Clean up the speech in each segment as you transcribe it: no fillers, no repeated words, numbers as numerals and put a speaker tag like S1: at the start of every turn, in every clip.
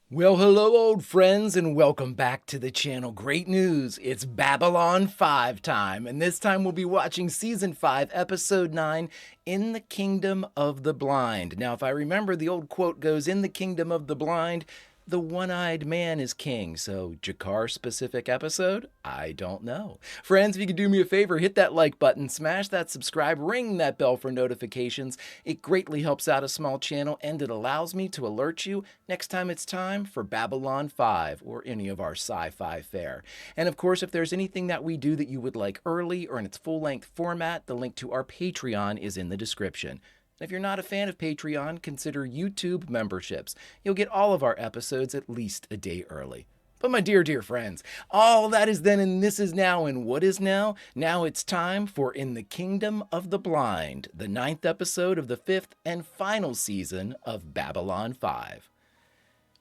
S1: Well, hello, old friends, and welcome back to the channel. Great news, it's Babylon 5 time, and this time we'll be watching Season 5, Episode 9, In the Kingdom of the Blind. Now, if I remember, the old quote goes, in the kingdom of the blind, the one-eyed man is king. So, Jakar-specific episode? I don't know. Friends, if you could do me a favor, hit that like button, smash that subscribe, ring that bell for notifications. It greatly helps out a small channel, and it allows me to alert you next time it's time for Babylon 5 or any of our sci-fi fare. And of course, if there's anything that we do that you would like early or in its full-length format, the link to our Patreon is in the description. If you're not a fan of Patreon, consider YouTube memberships. You'll get all of our episodes at least a day early. But my dear, dear friends, all that is then and this is now and what is now? Now it's time for In the Kingdom of the Blind, the 9th episode of the 5th and final season of Babylon 5.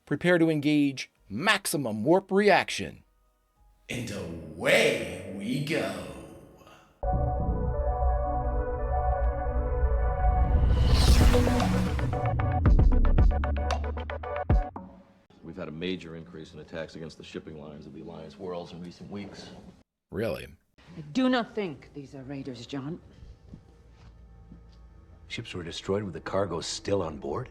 S1: Prepare to engage maximum warp reaction. And away we go.
S2: We've had a major increase in attacks against the shipping lines of the Alliance worlds in recent weeks.
S1: Really?
S3: I do not think these are raiders, John.
S4: Ships were destroyed with the cargo still on board?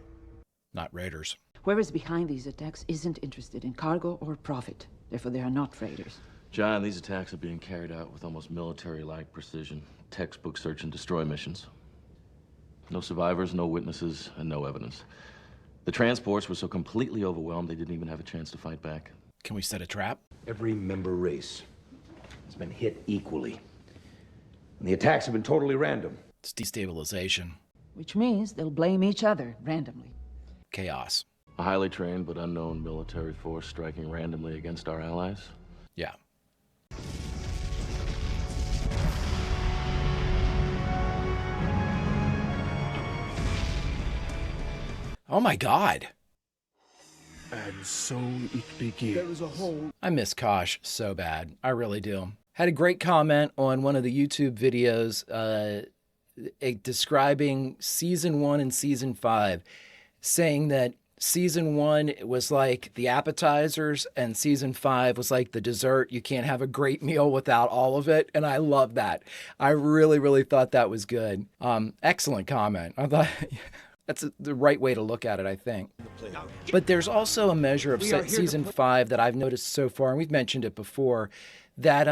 S1: Not raiders.
S3: Whoever's behind these attacks isn't interested in cargo or profit. Therefore, they are not raiders.
S2: John, these attacks are being carried out with almost military-like precision. Textbook search and destroy missions. No survivors, no witnesses, and no evidence. The transports were so completely overwhelmed they didn't even have a chance to fight back.
S1: Can we set a trap?
S4: Every member race has been hit equally. And the attacks have been totally random.
S1: It's destabilization.
S3: Which means they'll blame each other randomly.
S1: Chaos.
S2: A highly trained but unknown military force striking randomly against our allies.
S1: Yeah. Oh my God.
S5: And so it begins. There is a hole.
S1: I miss Kosh so bad. I really do. Had a great comment on one of the YouTube videos describing Season 1 and Season 5, saying that Season 1 was like the appetizers and Season 5 was like the dessert. You can't have a great meal without all of it. And I love that. I really, really thought that was good. Excellent comment. I thought... That's the right way to look at it, I think. But there's also a measure of Season 5 that I've noticed so far, and we've mentioned it before, that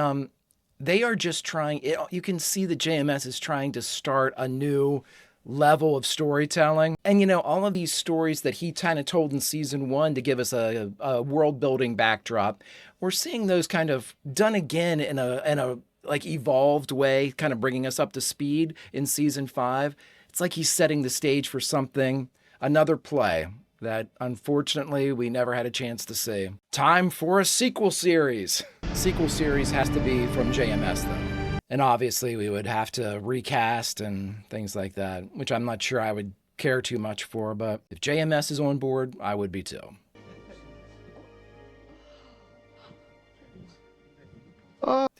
S1: they are just trying, you can see that JMS is trying to start a new level of storytelling. And, you know, all of these stories that he kind of told in Season 1 to give us a world-building backdrop, we're seeing those kind of done again in a like evolved way, kind of bringing us up to speed in Season 5. It's like he's setting the stage for something, another play that unfortunately we never had a chance to see. Time for a sequel series. Sequel series has to be from JMS though. And obviously we would have to recast and things like that, which I'm not sure I would care too much for, but if JMS is on board, I would be too.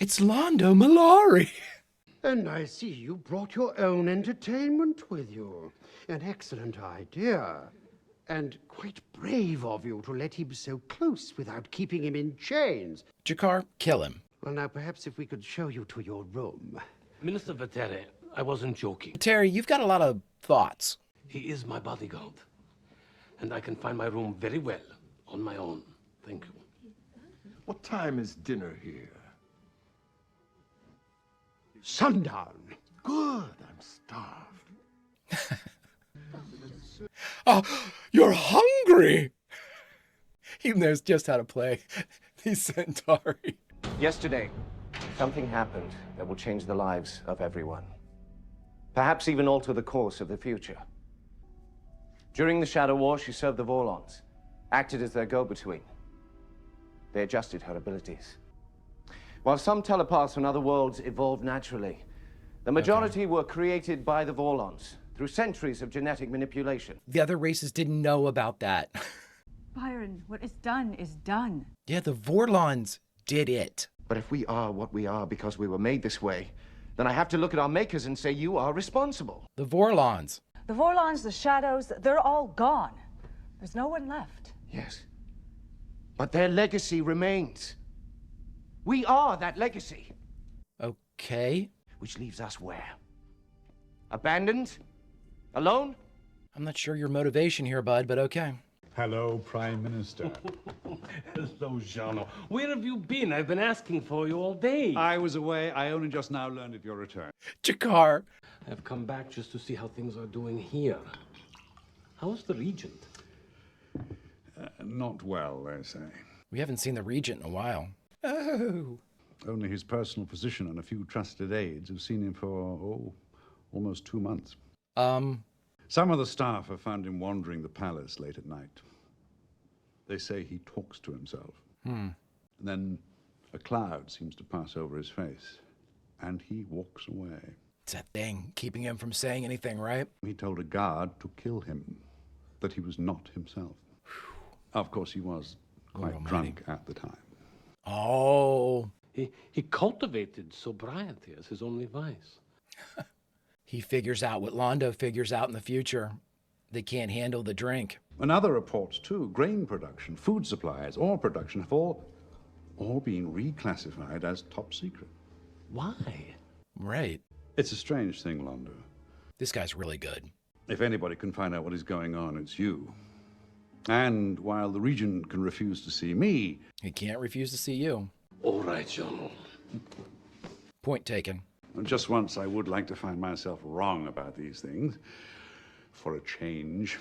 S1: It's Londo Malari.
S5: And I see you brought your own entertainment with you. An excellent idea. And quite brave of you to let him so close without keeping him in chains.
S1: Jakar, kill him.
S5: Well, now, perhaps if we could show you to your room.
S6: Minister Vatere, I wasn't joking.
S1: Terry, you've got a lot of thoughts.
S6: He is my bodyguard. And I can find my room very well on my own. Thank you.
S7: What time is dinner here?
S5: Sundown.
S7: Good, I'm starved.
S1: Oh, you're hungry! He knows just how to play these Centauri.
S8: Yesterday, something happened that will change the lives of everyone. Perhaps even alter the course of the future. During the Shadow War, she served the Vorlons, acted as their go-between. They adjusted her abilities. While some telepaths from other worlds evolved naturally, the majority were created by the Vorlons through centuries of genetic manipulation.
S1: The other races didn't know about that.
S9: Byron, what is done is done.
S1: Yeah, the Vorlons did it.
S8: But if we are what we are because we were made this way, then I have to look at our makers and say you are responsible.
S1: The Vorlons.
S9: The Vorlons, the Shadows, they're all gone. There's no one left.
S8: Yes. But their legacy remains. We are that legacy.
S1: Okay.
S8: Which leaves us where? Abandoned? Alone?
S1: I'm not sure your motivation here, bud, but okay.
S10: Hello, Prime Minister.
S6: Hello, Jeannot. Where have you been? I've been asking for you all day.
S10: I was away. I only just now learned of your return.
S1: Jakar.
S6: I've come back just to see how things are doing here. How's the Regent?
S10: Not well, they say.
S1: We haven't seen the Regent in a while. Oh.
S10: Only his personal physician and a few trusted aides have seen him for, almost 2 months. Some of the staff have found him wandering the palace late at night. They say he talks to himself. And then a cloud seems to pass over his face, and he walks away.
S1: It's that thing keeping him from saying anything, right?
S10: He told a guard to kill him, that he was not himself. Of course, he was quite drunk at the time.
S1: Oh.
S6: He cultivated sobriety as his only vice.
S1: He figures out what Londo figures out in the future. They can't handle the drink.
S10: And other reports, too. Grain production, food supplies, ore production have all been reclassified as top secret.
S6: Why?
S1: Right.
S10: It's a strange thing, Londo.
S1: This guy's really good.
S10: If anybody can find out what is going on, it's you. And while the Regent can refuse to see me...
S1: He can't refuse to see you.
S6: All right, Jeannot.
S1: Point taken.
S10: Just once I would like to find myself wrong about these things. For a change.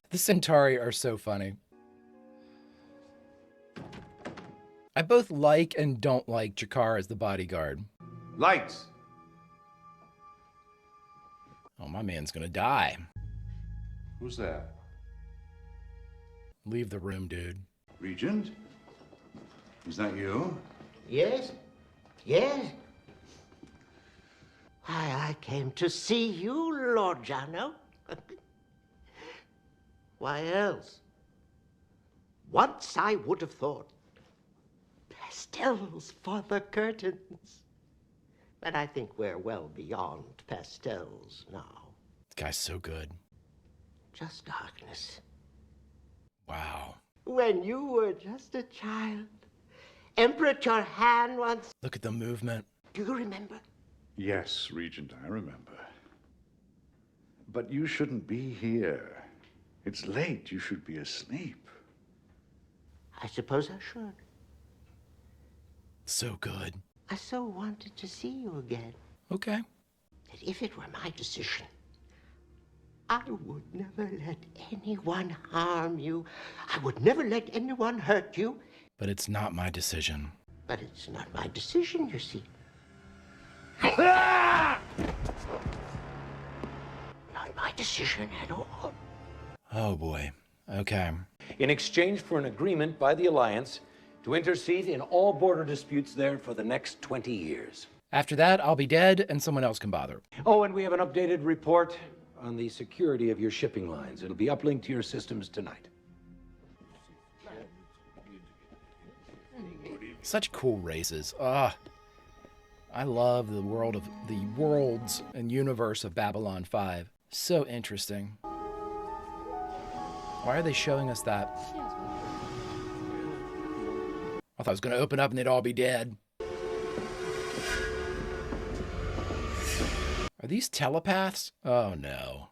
S1: The Centauri are so funny. I both like and don't like Jakar as the bodyguard.
S8: Lights!
S1: Oh, my man's gonna die.
S10: Who's there?
S1: Leave the room, dude.
S10: Regent? Is that you?
S11: Yes? Yes? Why, I came to see you, Lord Jano. Why else? Once I would have thought pastels for the curtains. But I think we're well beyond pastels now.
S1: This guy's so good.
S11: Just darkness.
S1: Wow.
S11: When you were just a child, Emperor Charhan once...
S1: Look at the movement.
S11: Do you remember?
S10: Yes, Regent, I remember. But you shouldn't be here. It's late. You should be asleep.
S11: I suppose I should.
S1: So good.
S11: I so wanted to see you again.
S1: Okay.
S11: That if it were my decision, I would never let anyone harm you. I would never let anyone hurt you.
S1: But it's not my decision.
S11: But it's not my decision, you see. Not my decision at all.
S1: Oh boy. Okay.
S4: In exchange for an agreement by the Alliance to intercede in all border disputes there for the next 20 years.
S1: After that, I'll be dead and someone else can bother.
S4: Oh, and we have an updated report on the security of your shipping lines. It'll be uplinked to your systems tonight.
S1: Such cool races. I love the worlds and universe of Babylon 5. So interesting. Why are they showing us that? I thought it was going to open up and they'd all be dead. Are these telepaths? Oh no.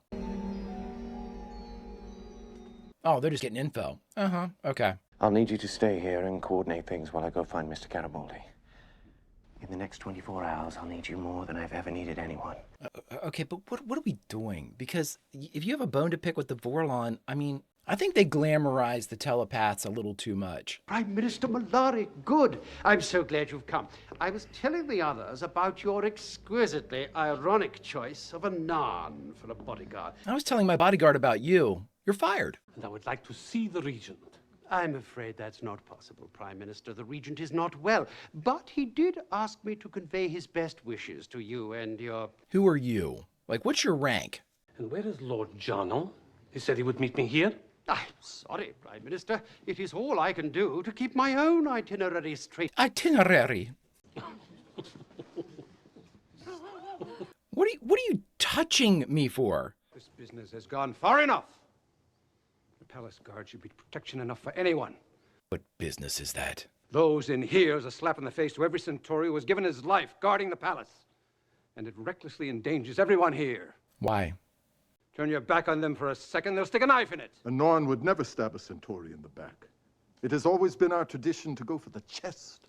S1: Oh, they're just getting info. Uh-huh, okay.
S8: I'll need you to stay here and coordinate things while I go find Mr. Garibaldi. In the next 24 hours, I'll need you more than I've ever needed anyone.
S1: Okay, but what are we doing? Because if you have a bone to pick with the Vorlon, I mean, I think they glamorize the telepaths a little too much.
S5: Prime Minister Malari, good. I'm so glad you've come. I was telling the others about your exquisitely ironic choice of a Narn for a bodyguard.
S1: I was telling my bodyguard about you. You're fired.
S6: And I would like to see the Regent.
S5: I'm afraid that's not possible, Prime Minister. The Regent is not well. But he did ask me to convey his best wishes to you and your...
S1: Who are you? Like, what's your rank?
S6: And where is Lord Jano? He said he would meet me here.
S5: I'm sorry, Prime Minister. It is all I can do to keep my own itinerary straight.
S1: Itinerary? What are you touching me for?
S5: This business has gone far enough. The palace guard should be protection enough for anyone.
S1: What business is that?
S6: Those in here is a slap in the face to every Centauri who has given his life guarding the palace. And it recklessly endangers everyone here.
S1: Why?
S6: Turn your back on them for a second, they'll stick a knife in it.
S7: A Norn would never stab a Centauri in the back. It has always been our tradition to go for the chest.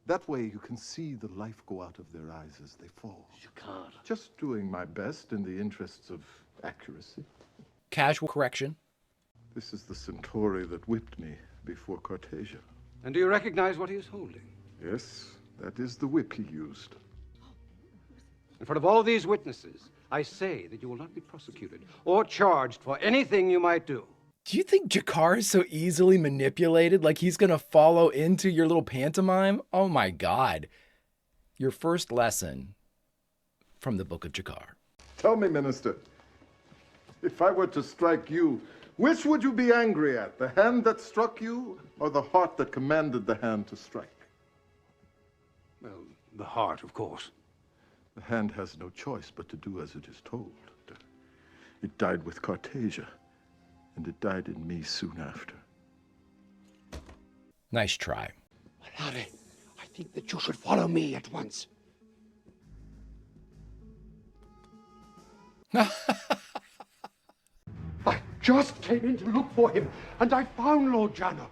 S7: That way you can see the life go out of their eyes as they fall.
S6: Jakar.
S7: Just doing my best in the interests of accuracy.
S1: Casual correction.
S7: This is the Centauri that whipped me before Cartasia.
S6: And do you recognize what he is holding?
S7: Yes, that is the whip he used.
S6: In front of all these witnesses, I say that you will not be prosecuted or charged for anything you might do.
S1: Do you think Jakar is so easily manipulated? Like he's going to follow into your little pantomime? Oh my God. Your first lesson from the Book of Jakar.
S7: Tell me, Minister, if I were to strike you, which would you be angry at? The hand that struck you or the heart that commanded the hand to strike?
S6: Well, the heart, of course.
S7: The hand has no choice but to do as it is told. It died with Cartasia, and it died in me soon after.
S1: Nice try.
S11: Malare, I think that you should follow me at once. I just came in to look for him, and I found Lord Jano.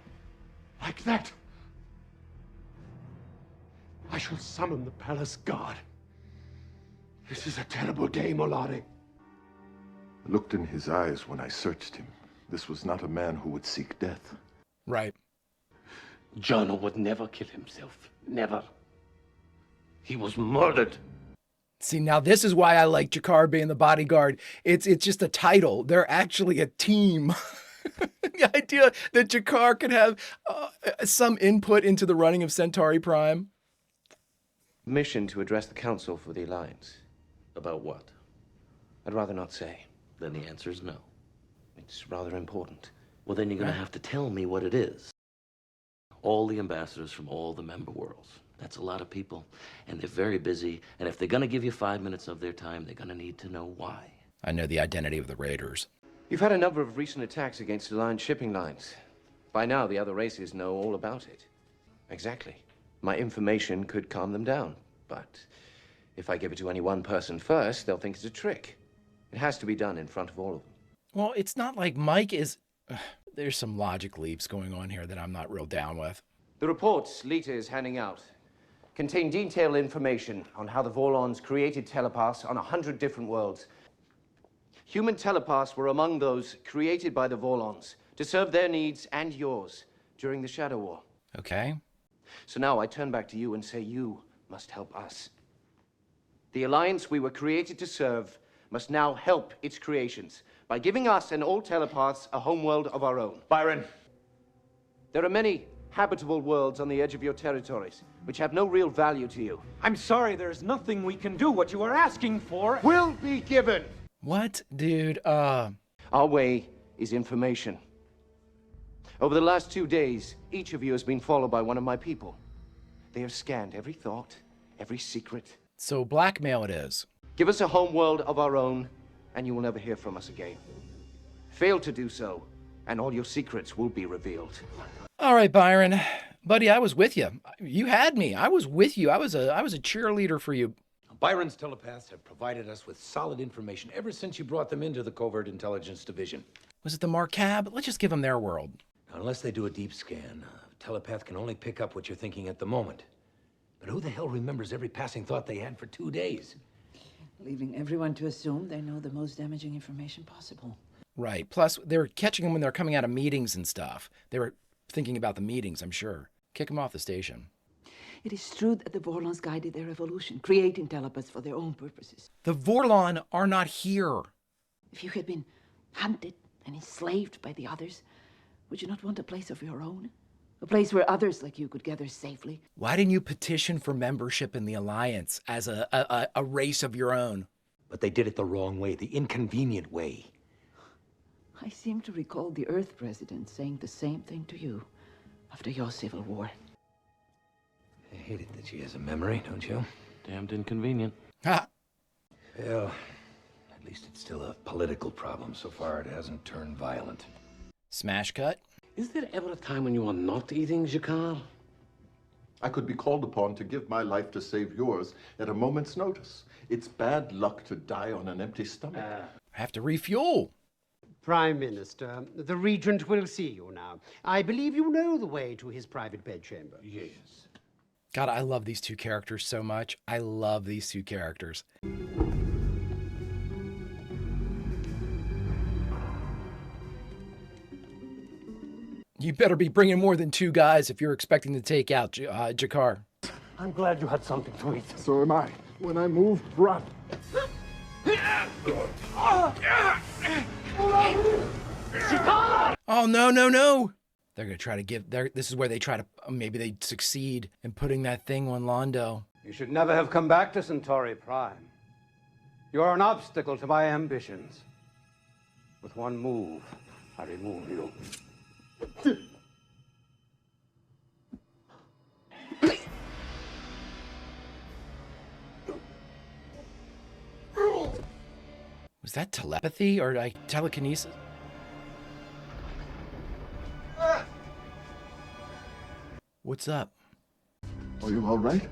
S11: Like that. I shall summon the palace guard. This is a terrible day, Malare.
S7: I looked in his eyes when I searched him. This was not a man who would seek death.
S1: Right.
S6: Jano would never kill himself. Never. He was murdered.
S1: See, now this is why I like Jakar being the bodyguard. It's just a title. They're actually a team. The idea that Jakar could have some input into the running of Centauri Prime.
S8: Mission to address the Council for the Alliance.
S2: About what?
S8: I'd rather not say.
S2: Then the answer is no.
S8: It's rather important.
S2: Well, then you're going to have to tell me what it is. All the ambassadors from all the member worlds. That's a lot of people. And they're very busy. And if they're going to give you 5 minutes of their time, they're going to need to know why.
S1: I know the identity of the raiders.
S8: You've had a number of recent attacks against Alliance shipping lines. By now, the other races know all about it. Exactly. My information could calm them down. But if I give it to any one person first, they'll think it's a trick. It has to be done in front of all of them.
S1: Well, it's not like Mike is... There's some logic leaps going on here that I'm not real down with.
S8: The reports Lita is handing out contain detailed information on how the Vorlons created telepaths on 100 different worlds. Human telepaths were among those created by the Vorlons to serve their needs and yours during the Shadow War.
S1: Okay.
S8: So now I turn back to you and say you must help us. The Alliance we were created to serve must now help its creations by giving us and all telepaths a homeworld of our own.
S4: Byron.
S8: There are many habitable worlds on the edge of your territories, which have no real value to you.
S12: I'm sorry, there's nothing we can do. What you are asking for
S11: will be given.
S1: What, dude?
S8: Our way is information. Over the last 2 days, each of you has been followed by one of my people. They have scanned every thought, every secret.
S1: So blackmail it is.
S8: Give us a homeworld of our own, and you will never hear from us again. Fail to do so, and all your secrets will be revealed.
S1: All right, Byron. Buddy, I was with you. You had me. I was with you. I was a cheerleader for you.
S4: Byron's telepaths have provided us with solid information ever since you brought them into the Covert Intelligence Division.
S1: Was it the Marcab? Let's just give them their world.
S4: Now, unless they do a deep scan, a telepath can only pick up what you're thinking at the moment. But who the hell remembers every passing thought they had for 2 days?
S3: Leaving everyone to assume they know the most damaging information possible.
S1: Right. Plus, they were catching them when they're coming out of meetings and stuff. They were thinking about the meetings, I'm sure. Kick them off the station.
S3: It is true that the Vorlons guided their evolution, creating telepaths for their own purposes.
S1: The Vorlon are not here.
S3: If you had been hunted and enslaved by the others, would you not want a place of your own? A place where others like you could gather safely?
S1: Why didn't you petition for membership in the Alliance as a race of your own?
S4: But they did it the wrong way, the inconvenient way.
S3: I seem to recall the Earth President saying the same thing to you after your civil war.
S4: I hate it that she has a memory, don't you?
S2: Damned inconvenient.
S1: Ha!
S4: Well, at least it's still a political problem. So far, it hasn't turned violent.
S1: Smash cut?
S13: Is there ever a time when you are not eating, Jakar?
S7: I could be called upon to give my life to save yours at a moment's notice. It's bad luck to die on an empty stomach.
S1: I have to refuel.
S5: Prime Minister, the Regent will see you now. I believe you know the way to his private bedchamber.
S13: Yes.
S1: God, I love these two characters so much. I love these two characters. You better be bringing more than 2 guys if you're expecting to take out Jakar.
S12: I'm glad you had something to eat.
S7: So am I. When I move, run.
S1: Oh, no, no, no. They're going to try to give... This is where they try to... Maybe they succeed in putting that thing on Londo.
S6: You should never have come back to Centauri Prime. You are an obstacle to my ambitions. With one move, I remove you.
S1: Was that telepathy or like telekinesis? What's up?
S7: Are you all right?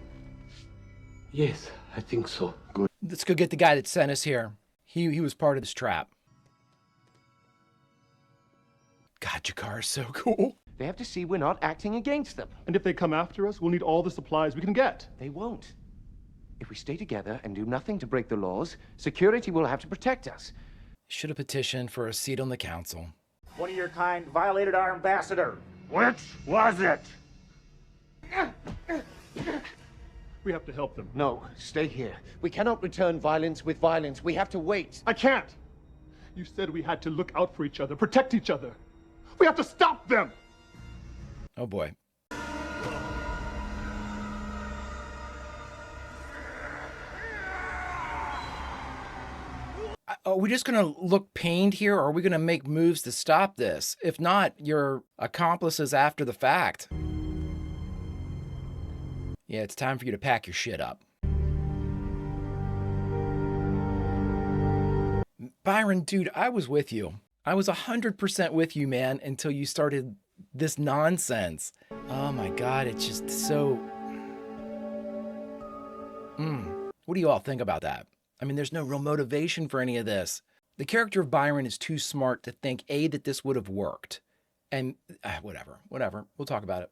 S13: Yes, I think so.
S7: Good.
S1: Let's go get the guy that sent us here. He was part of this trap. God, Jakar is so cool.
S8: They have to see we're not acting against them.
S14: And if they come after us, we'll need all the supplies we can get.
S8: They won't. If we stay together and do nothing to break the laws, security will have to protect us.
S1: Should have petitioned for a seat on the council.
S12: One of your kind violated our ambassador. Which was it?
S14: We have to help them.
S8: No, stay here. We cannot return violence with violence. We have to wait.
S14: I can't. You said we had to look out for each other, protect each other. We have to stop them.
S1: Oh boy. Are we just going to look pained here, or are we going to make moves to stop this? If not, you're accomplices after the fact. Yeah, it's time for you to pack your shit up. Byron, dude, I was with you. I was 100% with you, man, until you started this nonsense. Oh my God, it's just so... What do you all think about that? I mean, there's no real motivation for any of this. The character of Byron is too smart to think, A, that this would have worked. And whatever. We'll talk about it.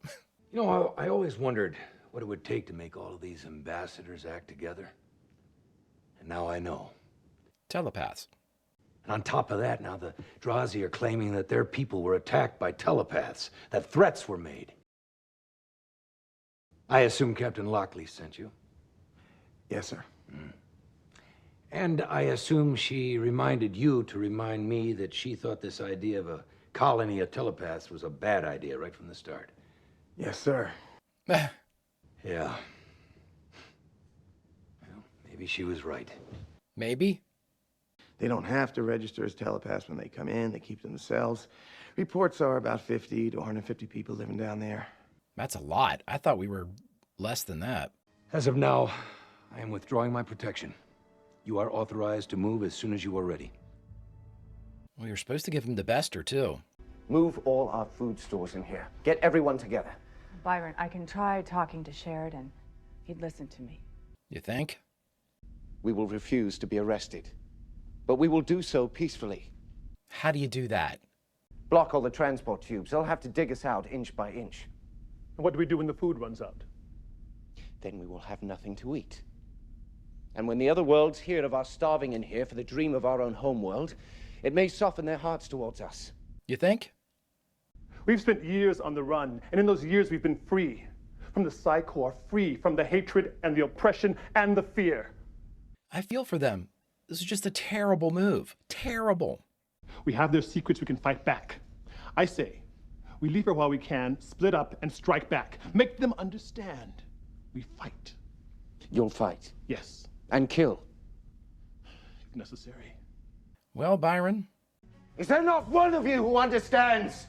S4: You know, I always wondered what it would take to make all of these ambassadors act together. And now I know.
S1: Telepaths.
S4: And on top of that, now the Drazi are claiming that their people were attacked by telepaths, that threats were made. I assume Captain Lockley sent you?
S15: Yes, sir.
S4: And I assume she reminded you to remind me that she thought this idea of a colony of telepaths was a bad idea right from the start.
S15: Yes, sir.
S4: Yeah. Well, maybe she was right.
S1: Maybe?
S15: They don't have to register as telepaths when they come in. They keep them themselves. Reports are about 50 to 150 people living down there.
S1: That's a lot. I thought we were less than that.
S4: As of now, I am withdrawing my protection. You are authorized to move as soon as you are ready.
S1: Well, you're supposed to give him the bester, too.
S8: Move all our food stores in here. Get everyone together.
S9: Byron, I can try talking to Sheridan. He'd listen to me.
S1: You think?
S8: We will refuse to be arrested. But we will do so peacefully.
S1: How do you do that?
S8: Block all the transport tubes. They'll have to dig us out inch by inch.
S14: And what do we do when the food runs out?
S8: Then we will have nothing to eat. And when the other worlds hear of our starving in here for the dream of our own homeworld, it may soften their hearts towards us.
S1: You think?
S14: We've spent years on the run, and in those years we've been free. From the Psychor, free from the hatred and the oppression and the fear.
S1: I feel for them. This is just a terrible move. Terrible.
S14: We have their secrets, we can fight back. I say, we leave her while we can, split up, and strike back. Make them understand. We fight.
S8: You'll fight?
S14: Yes.
S8: And kill?
S14: If necessary.
S1: Well, Byron?
S8: Is there not one of you who understands?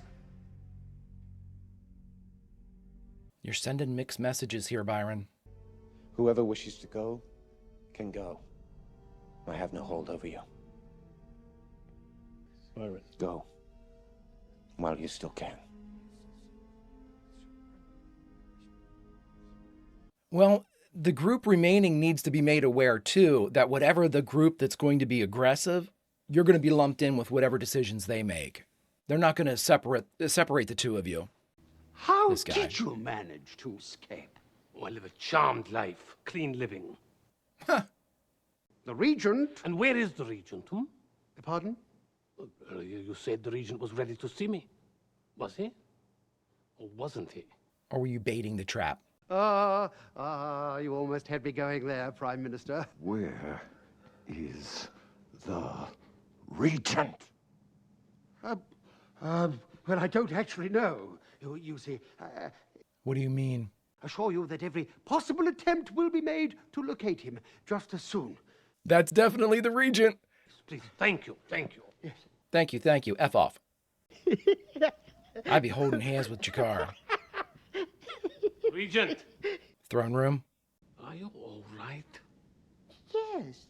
S1: You're sending mixed messages here, Byron.
S8: Whoever wishes to go, can go. I have no hold over you.
S14: Byron.
S8: Go. While you still can.
S1: Well, the group remaining needs to be made aware, too, that whatever the group that's going to be aggressive, you're going to be lumped in with whatever decisions they make. They're not going to separate the two of you.
S13: How did you manage to escape? Oh, I live a charmed life, clean living.
S5: The Regent...
S13: And where is the Regent,
S5: Pardon?
S13: You said the Regent was ready to see me. Was he? Or wasn't he?
S1: Or were you baiting the trap?
S5: You almost had me going there, Prime Minister.
S7: Where is the Regent?
S5: Well, I don't actually know. You see,
S1: What do you mean?
S5: assure you that every possible attempt will be made to locate him just as soon.
S1: That's definitely the Regent.
S13: Please, thank you, thank you.
S5: Yes.
S1: Thank you. F off. I'd be holding hands with Jakar.
S13: Regent.
S1: Throne room?
S13: Are you all right?
S11: Yes.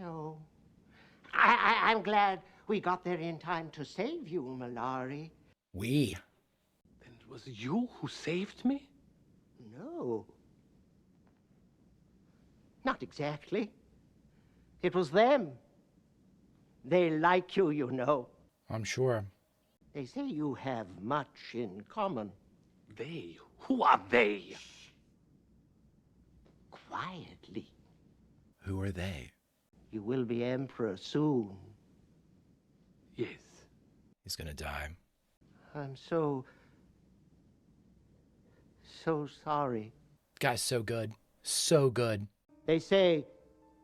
S11: No. I'm glad we got there in time to save you, Malari.
S1: We?
S13: Then it was you who saved me?
S11: No. Not exactly. It was them. They like you, you know.
S1: I'm sure.
S11: They say you have much in common.
S13: They? Who are they?
S11: Quietly.
S1: Who are they?
S11: You will be emperor soon.
S13: Yes.
S1: He's gonna die.
S11: I'm so sorry.
S1: Guy's so good. So good.
S11: They say,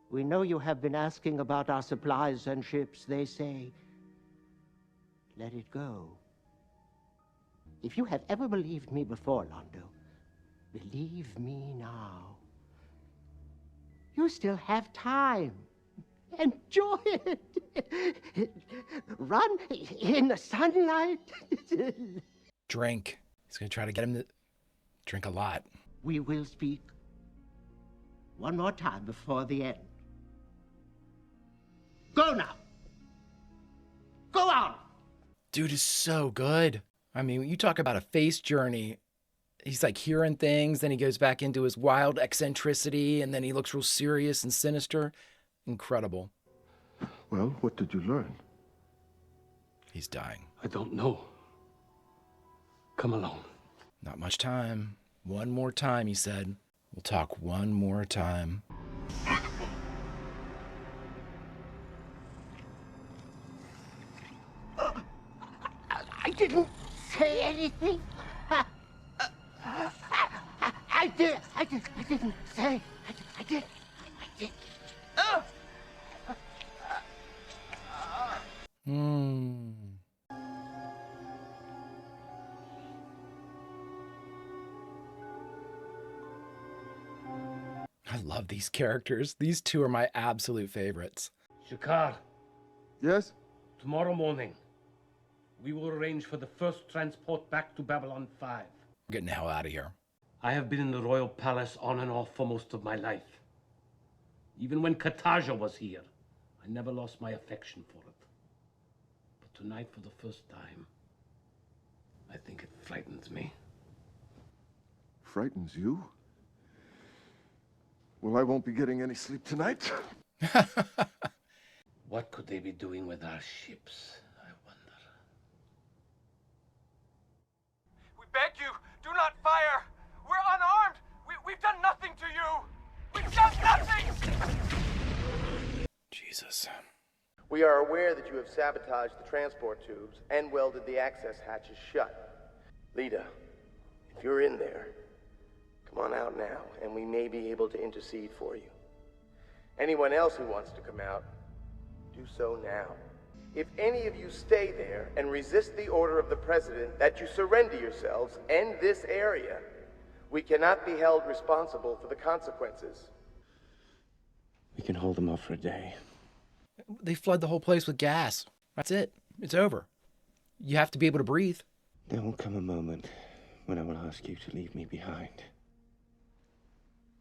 S11: we know you have been asking about our supplies and ships. They say, let it go. If you have ever believed me before, Londo, believe me now. You still have time. Enjoy it. Run in the sunlight.
S1: Drink. He's gonna try to get him to drink a lot.
S11: We will speak one more time before the end. Go now. Go on.
S1: Dude is so good. I mean, you talk about a face journey. He's like hearing things, then he goes back into his wild eccentricity, and then he looks real serious and sinister. Incredible.
S7: Well, what did you learn?
S1: He's dying.
S13: I don't know. Come along.
S1: Not much time. One more time, he said. We'll talk one more time.
S11: I didn't say anything. I didn't say. I did.
S1: I love these characters. These two are my absolute favorites.
S13: Jakar.
S7: Yes?
S13: Tomorrow morning, we will arrange for the first transport back to Babylon 5.
S1: We're getting the hell out of here.
S13: I have been in the royal palace on and off for most of my life. Even when Kataja was here, I never lost my affection for it. But tonight, for the first time, I think it frightens me.
S7: Frightens you? Well, I won't be getting any sleep tonight.
S13: What could they be doing with our ships, I wonder?
S12: We beg you, do not fire! We're unarmed! We've done nothing to you! We've done nothing!
S1: Jesus.
S15: We are aware that you have sabotaged the transport tubes and welded the access hatches shut. Lita, if you're in there, come on out now, and we may be able to intercede for you. Anyone else who wants to come out, do so now. If any of you stay there and resist the order of the President that you surrender yourselves and this area, we cannot be held responsible for the consequences.
S8: We can hold them off for a day.
S1: They flood the whole place with gas. That's it. It's over. You have to be able to breathe.
S8: There will come a moment when I will ask you to leave me behind.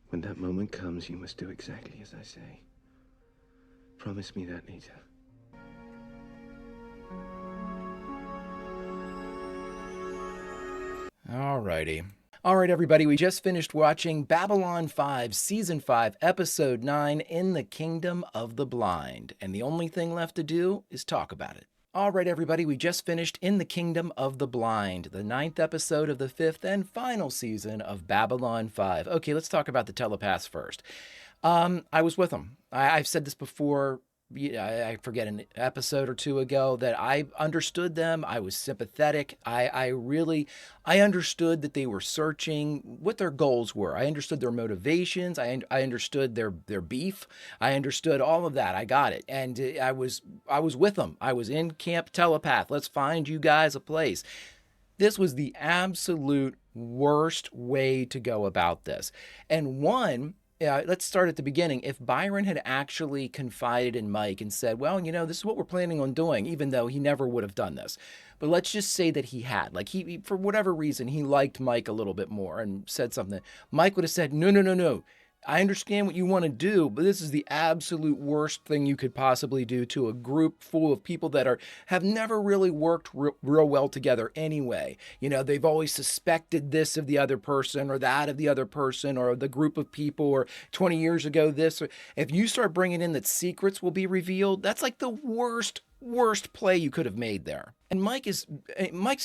S8: When that moment comes, you must do exactly as I say. Promise me that, Lita.
S1: Alrighty. All right, everybody, we just finished watching Babylon 5, Season 5, Episode 9, In the Kingdom of the Blind. And the only thing left to do is talk about it. All right, everybody, we just finished In the Kingdom of the Blind, the 9th episode of the 5th and final season of Babylon 5. Okay, let's talk about the telepaths first. I was with them. I've said this before. I forget an episode or two ago that I understood them. I was sympathetic. I understood that they were searching what their goals were. I understood their motivations. I understood their beef. I understood all of that. I got it. And I was with them. I was in Camp Telepath. Let's find you guys a place. This was the absolute worst way to go about this. And let's start at the beginning. If Byron had actually confided in Mike and said, well, this is what we're planning on doing, even though he never would have done this. But let's just say that he had. Like, he for whatever reason, he liked Mike a little bit more and said something. Mike would have said, no. I understand what you want to do, but this is the absolute worst thing you could possibly do to a group full of people that have never really worked real well together anyway. They've always suspected this of the other person or that of the other person or the group of people, or 20 years ago this. If you start bringing in that secrets will be revealed, that's like the worst play you could have made there. And Mike's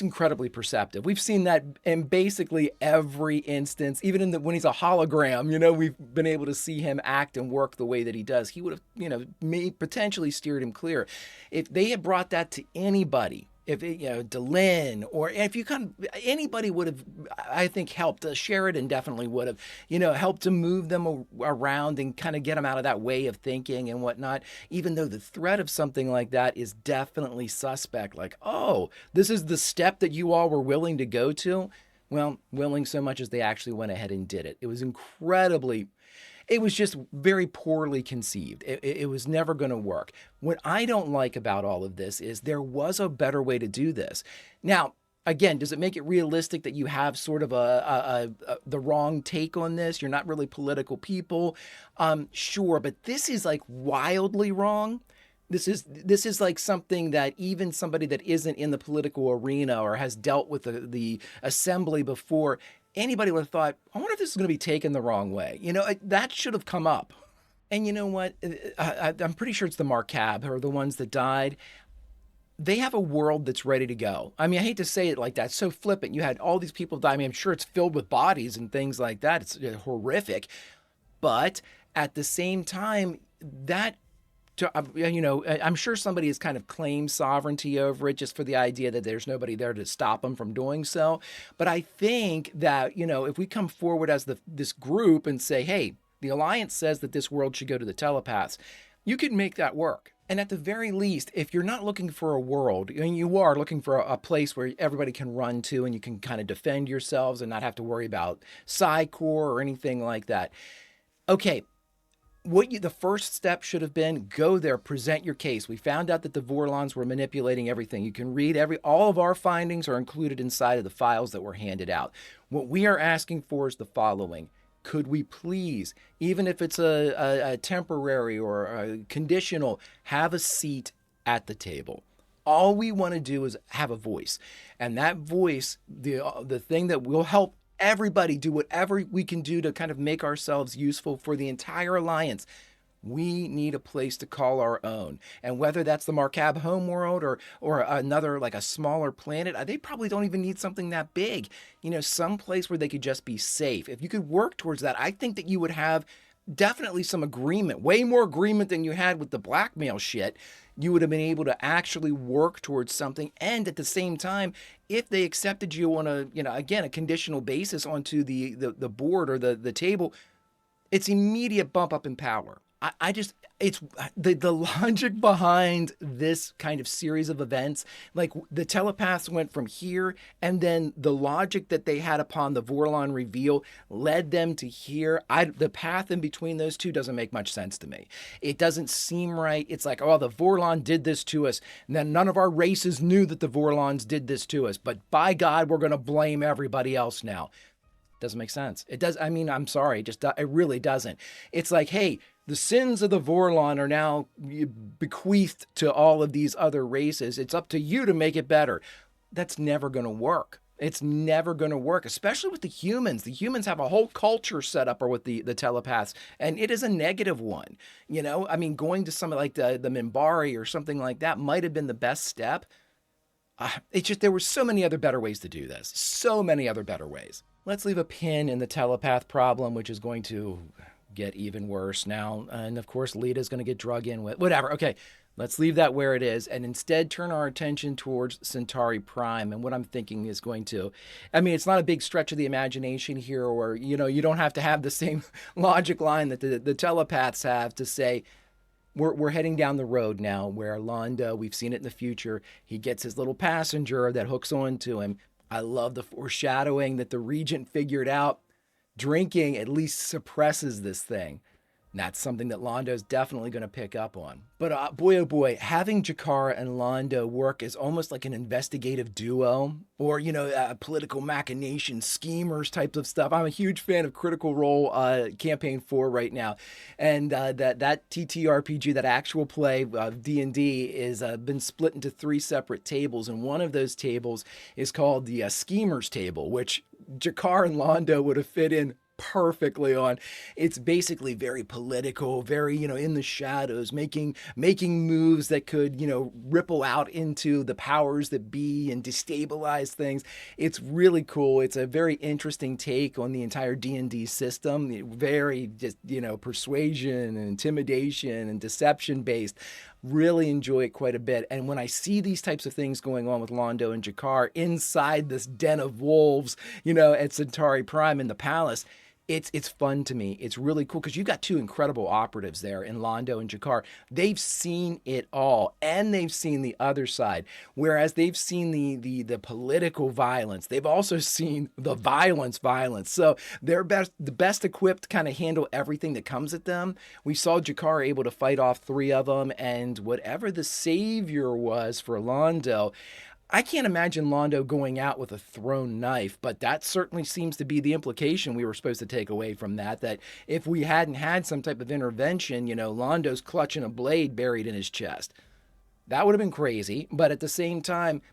S1: incredibly perceptive. We've seen that in basically every instance, even when he's a hologram, we've been able to see him act and work the way that he does. He would have, potentially steered him clear. If they had brought that to anybody, if Delin, or if anybody would have, I think, helped. Sheridan definitely would have, helped to move them around and kind of get them out of that way of thinking and whatnot, even though the threat of something like that is definitely suspect. Like, oh, this is the step that you all were willing to go to? Well, willing so much as they actually went ahead and did it. It was just very poorly conceived. It was never going to work. What I don't like about all of this is there was a better way to do this. Now, again, does it make it realistic that you have sort of the wrong take on this? You're not really political people. Sure, but this is like wildly wrong. This is like something that even somebody that isn't in the political arena or has dealt with the assembly before, anybody would have thought, I wonder if this is going to be taken the wrong way. That should have come up. And you know what? I'm pretty sure it's the Marcab, or the ones that died. They have a world that's ready to go. I mean, I hate to say it like that. It's so flippant. You had all these people die. I mean, I'm sure it's filled with bodies and things like that. It's horrific. But at the same time, I'm sure somebody has kind of claimed sovereignty over it just for the idea that there's nobody there to stop them from doing so. But I think that, if we come forward as this group and say, hey, the Alliance says that this world should go to the telepaths, you can make that work. And at the very least, if you're not looking for a world, and you are looking for a place where everybody can run to and you can kind of defend yourselves and not have to worry about Psy-Corps or anything like that. Okay. The first step should have been, go there, present your case. We found out that the Vorlons were manipulating everything. You can read all of our findings are included inside of the files that were handed out. What we are asking for is the following. Could we please, even if it's a temporary or a conditional, have a seat at the table? All we want to do is have a voice. And that voice, the thing that will help everybody do whatever we can do to kind of make ourselves useful for the entire Alliance. We need a place to call our own. And whether that's the Marcab homeworld or another, like a smaller planet, they probably don't even need something that big. Some place where they could just be safe. If you could work towards that, I think that you would have definitely some agreement, way more agreement than you had with the blackmail shit. You would have been able to actually work towards something. And at the same time, if they accepted you on a conditional basis onto the board or the table, it's immediate bump up in power. It's the logic behind this kind of series of events, like the telepaths went from here, and then the logic that they had upon the Vorlon reveal led them to here. The path in between those two doesn't make much sense to me. It doesn't seem right. It's like, oh, the Vorlon did this to us, and then none of our races knew that the Vorlons did this to us, but by God, we're going to blame everybody else now. Doesn't make sense. It does. I mean, I'm sorry. It really doesn't. It's like, hey, the sins of the Vorlon are now bequeathed to all of these other races. It's up to you to make it better. That's never going to work. It's never going to work, especially with the humans. The humans have a whole culture set up or with the telepaths, and it is a negative one. You know, I mean, going to something like the Minbari or something like that might have been the best step. It's just there were so many other better ways to do this. So many other better ways. Let's leave a pin in the telepath problem, which is going to get even worse now. And of course, Lita's going to get drug in with whatever. Okay, let's leave that where it is and instead turn our attention towards Centauri Prime. And what I'm thinking is going to, I mean, it's not a big stretch of the imagination here, or, you know, you don't have to have the same logic line that the telepaths have to say, we're heading down the road now where Londo, we've seen it in the future, he gets his little passenger that hooks onto him. I love the foreshadowing that the Regent figured out drinking at least suppresses this thing. And that's something that Londo's definitely going to pick up on. But boy, oh boy, having Jakar and Londo work is almost like an investigative duo or, you know, political machination schemers types of stuff. I'm a huge fan of Critical Role Campaign 4 right now. And that TTRPG, that actual play of D&D is been split into 3 separate tables. And one of those tables is called the Schemers table, which Jakar and Londo would have fit in perfectly on. It's basically very political, very, you know, in the shadows, making moves that could, you know, ripple out into the powers that be and destabilize things. It's really cool. It's a very interesting take on the entire D&D system. Very just, you know, persuasion and intimidation and deception based. Really enjoy it quite a bit. And when I see these types of things going on with Londo and Jakar inside this den of wolves, you know, at Centauri Prime in the palace, it's fun to me. It's really cool because you've got 2 incredible operatives there in Londo and Jakar. They've seen it all, and they've seen the other side. Whereas they've seen the political violence, they've also seen the violence. So they're the best equipped to kind of handle everything that comes at them. We saw Jakar able to fight off 3 of them, and whatever the savior was for Londo, I can't imagine Londo going out with a thrown knife, but that certainly seems to be the implication we were supposed to take away from that if we hadn't had some type of intervention, you know, Londo's clutching a blade buried in his chest. That would have been crazy, but at the same time,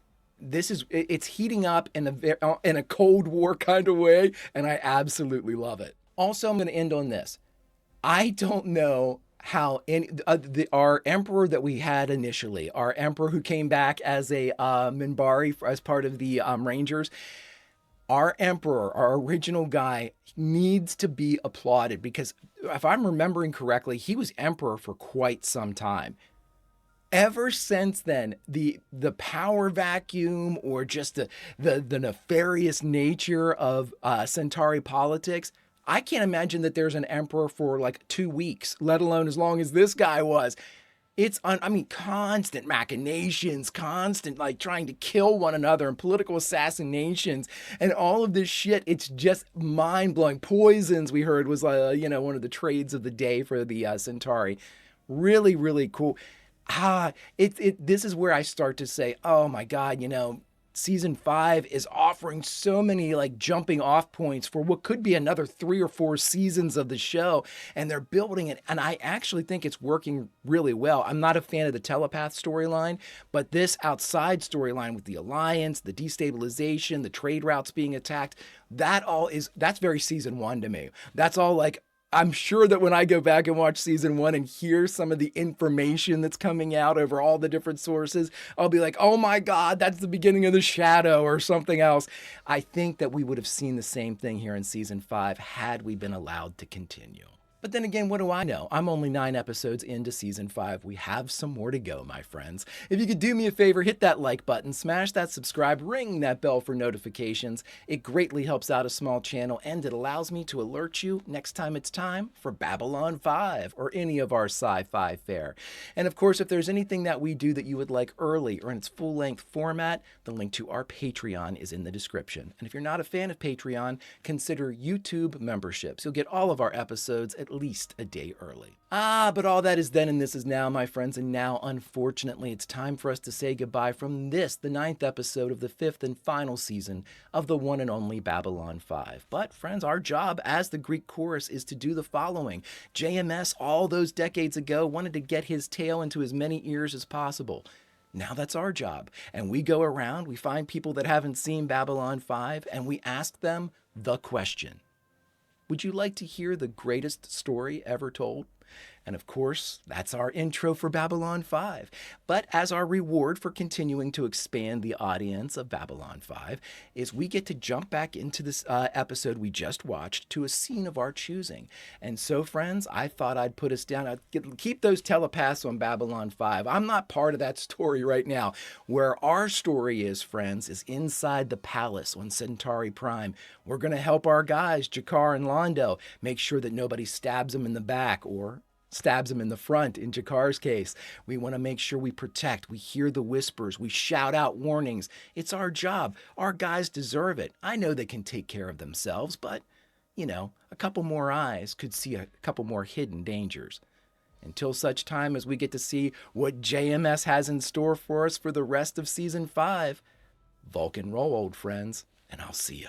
S1: it's heating up in a Cold War kind of way, and I absolutely love it. Also, I'm going to end on this. I don't know how our emperor that we had initially, our emperor who came back as a Minbari as part of the Rangers, our emperor, our original guy, needs to be applauded because if I'm remembering correctly, he was emperor for quite some time. Ever since then, the power vacuum or just the nefarious nature of Centauri politics, I can't imagine that there's an emperor for like 2 weeks, let alone as long as this guy was. It's, constant machinations, constant like trying to kill one another and political assassinations and all of this shit. It's just mind blowing. Poisons, we heard, was, one of the trades of the day for the Centauri. Really, really cool. This is where I start to say, oh my God, you know, Season 5 is offering so many like jumping off points for what could be another 3 or 4 seasons of the show, and they're building it, and I actually think it's working really well. I'm not a fan of the telepath storyline, but this outside storyline with the alliance, the destabilization, the trade routes being attacked, that's very Season 1 to me. That's all like, I'm sure that when I go back and watch Season 1 and hear some of the information that's coming out over all the different sources, I'll be like, oh my God, that's the beginning of the Shadow or something else. I think that we would have seen the same thing here in Season 5 had we been allowed to continue. But then again, what do I know? I'm only 9 episodes into Season 5. We have some more to go, my friends. If you could do me a favor, hit that like button, smash that subscribe, ring that bell for notifications. It greatly helps out a small channel, and it allows me to alert you next time it's time for Babylon 5 or any of our sci-fi fare. And of course, if there's anything that we do that you would like early or in its full-length format, the link to our Patreon is in the description. And if you're not a fan of Patreon, consider YouTube memberships. You'll get all of our episodes at least a day early. But all that is then and this is now, my friends, and now, unfortunately, it's time for us to say goodbye from this, the 9th episode of the 5th and final season of the one and only Babylon 5. But, friends, our job as the Greek chorus is to do the following. JMS, all those decades ago, wanted to get his tale into as many ears as possible. Now that's our job. And we go around, we find people that haven't seen Babylon 5, and we ask them the question. Would you like to hear the greatest story ever told? And of course, that's our intro for Babylon 5. But as our reward for continuing to expand the audience of Babylon 5 is we get to jump back into this episode we just watched to a scene of our choosing. And so, friends, I thought I'd put us down. Keep those telepaths on Babylon 5. I'm not part of that story right now. Where our story is, friends, is inside the palace on Centauri Prime. We're going to help our guys, G'Kar and Londo, make sure that nobody stabs them in the back or stabs him in the front in G'Kar's case. We want to make sure we protect. We hear the whispers. We shout out warnings. It's our job. Our guys deserve it. I know they can take care of themselves, but, you know, a couple more eyes could see a couple more hidden dangers. Until such time as we get to see what JMS has in store for us for the rest of Season 5, Vulcan roll, old friends, and I'll see you.